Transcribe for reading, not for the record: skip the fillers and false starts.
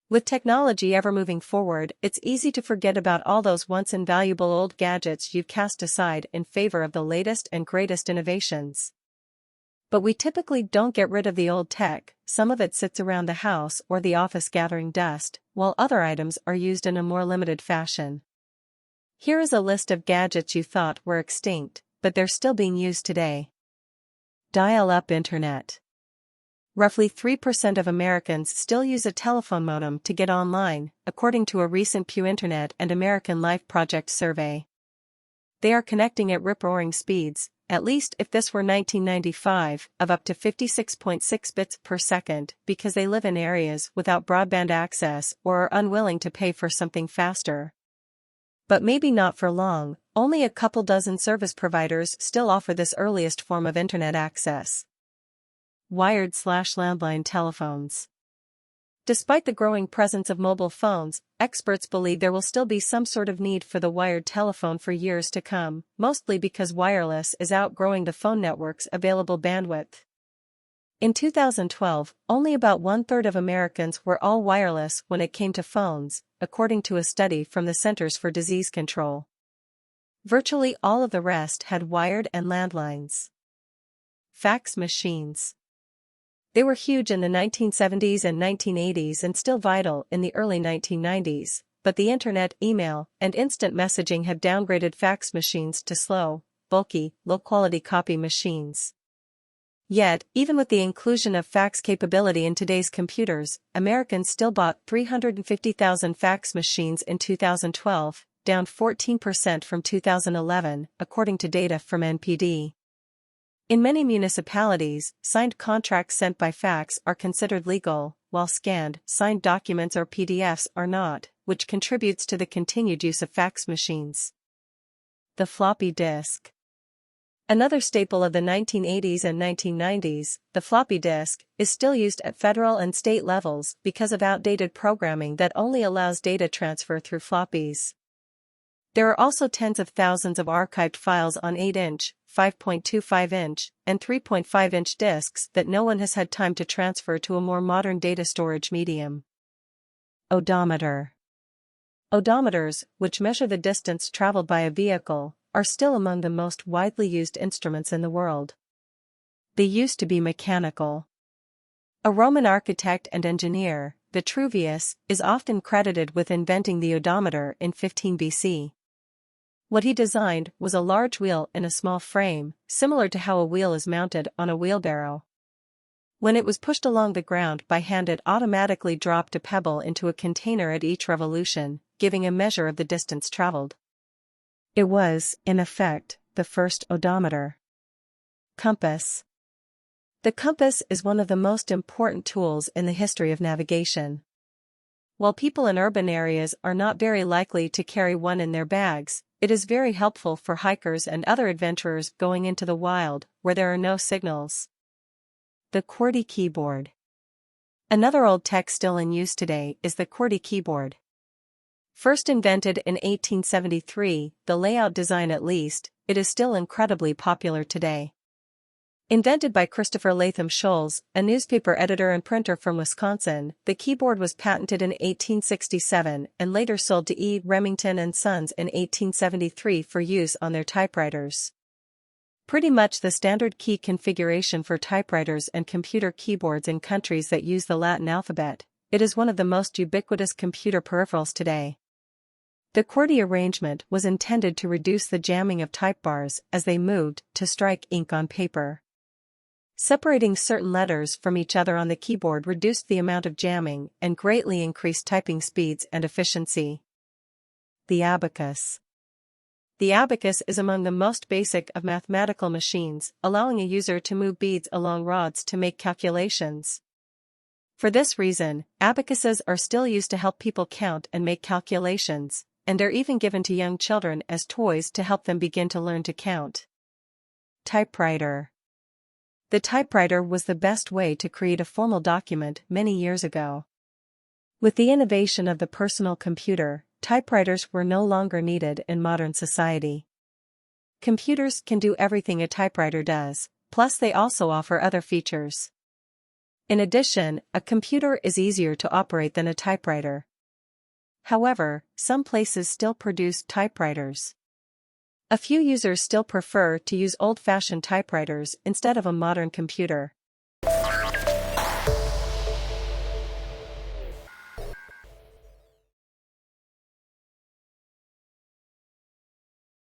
With technology ever moving forward, it's easy to forget about all those once invaluable old gadgets you've cast aside in favor of the latest and greatest innovations. But we typically don't get rid of the old tech. Some of it sits around the house or the office gathering dust, while other items are used in a more limited fashion. Here is a list of gadgets you thought were extinct, but they're still being used today. Dial-up internet. Roughly 3% of Americans still use a telephone modem to get online, according to a recent Pew Internet and American Life Project survey. They are connecting at rip-roaring speeds, at least if this were 1995, of up to 56.6 bits per second, because they live in areas without broadband access or are unwilling to pay for something faster. But maybe not for long. Only a couple dozen service providers still offer this earliest form of internet access. Wired/landline telephones. Despite the growing presence of mobile phones, experts believe there will still be some sort of need for the wired telephone for years to come, mostly because wireless is outgrowing the phone network's available bandwidth. In 2012, only about 1/3 of Americans were all wireless when it came to phones, according to a study from the Centers for Disease Control. Virtually all of the rest had wired and landlines. Fax machines. They were huge in the 1970s and 1980s and still vital in the early 1990s, but the internet, email, and instant messaging have downgraded fax machines to slow, bulky, low-quality copy machines. Yet, even with the inclusion of fax capability in today's computers, Americans still bought 350,000 fax machines in 2012, down 14% from 2011, according to data from NPD. In many municipalities, signed contracts sent by fax are considered legal, while scanned, signed documents or PDFs are not, which contributes to the continued use of fax machines. The floppy disk. Another staple of the 1980s and 1990s, the floppy disk, is still used at federal and state levels because of outdated programming that only allows data transfer through floppies. There are also tens of thousands of archived files on 8-inch, 5.25-inch, and 3.5-inch disks that no one has had time to transfer to a more modern data storage medium. Odometer. Odometers, which measure the distance traveled by a vehicle, are still among the most widely used instruments in the world. They used to be mechanical. A Roman architect and engineer, Vitruvius, is often credited with inventing the odometer in 15 BC. What he designed was a large wheel in a small frame, similar to how a wheel is mounted on a wheelbarrow. When it was pushed along the ground by hand, it automatically dropped a pebble into a container at each revolution, giving a measure of the distance traveled. It was, in effect, the first odometer. Compass. The compass is one of the most important tools in the history of navigation. While people in urban areas are not very likely to carry one in their bags, it is very helpful for hikers and other adventurers going into the wild, where there are no signals. The QWERTY keyboard. Another old tech still in use today is the QWERTY keyboard. First invented in 1873, the layout design at least, it is still incredibly popular today. Invented by Christopher Latham Scholes, a newspaper editor and printer from Wisconsin, the keyboard was patented in 1867 and later sold to E. Remington and Sons in 1873 for use on their typewriters. Pretty much the standard key configuration for typewriters and computer keyboards in countries that use the Latin alphabet, it is one of the most ubiquitous computer peripherals today. The QWERTY arrangement was intended to reduce the jamming of type bars as they moved to strike ink on paper. Separating certain letters from each other on the keyboard reduced the amount of jamming and greatly increased typing speeds and efficiency. The abacus. The abacus is among the most basic of mathematical machines, allowing a user to move beads along rods to make calculations. For this reason, abacuses are still used to help people count and make calculations, and are even given to young children as toys to help them begin to learn to count. Typewriter. The typewriter was the best way to create a formal document many years ago. With the innovation of the personal computer, typewriters were no longer needed in modern society. Computers can do everything a typewriter does, plus they also offer other features. In addition, a computer is easier to operate than a typewriter. However, some places still produce typewriters. A few users still prefer to use old-fashioned typewriters instead of a modern computer.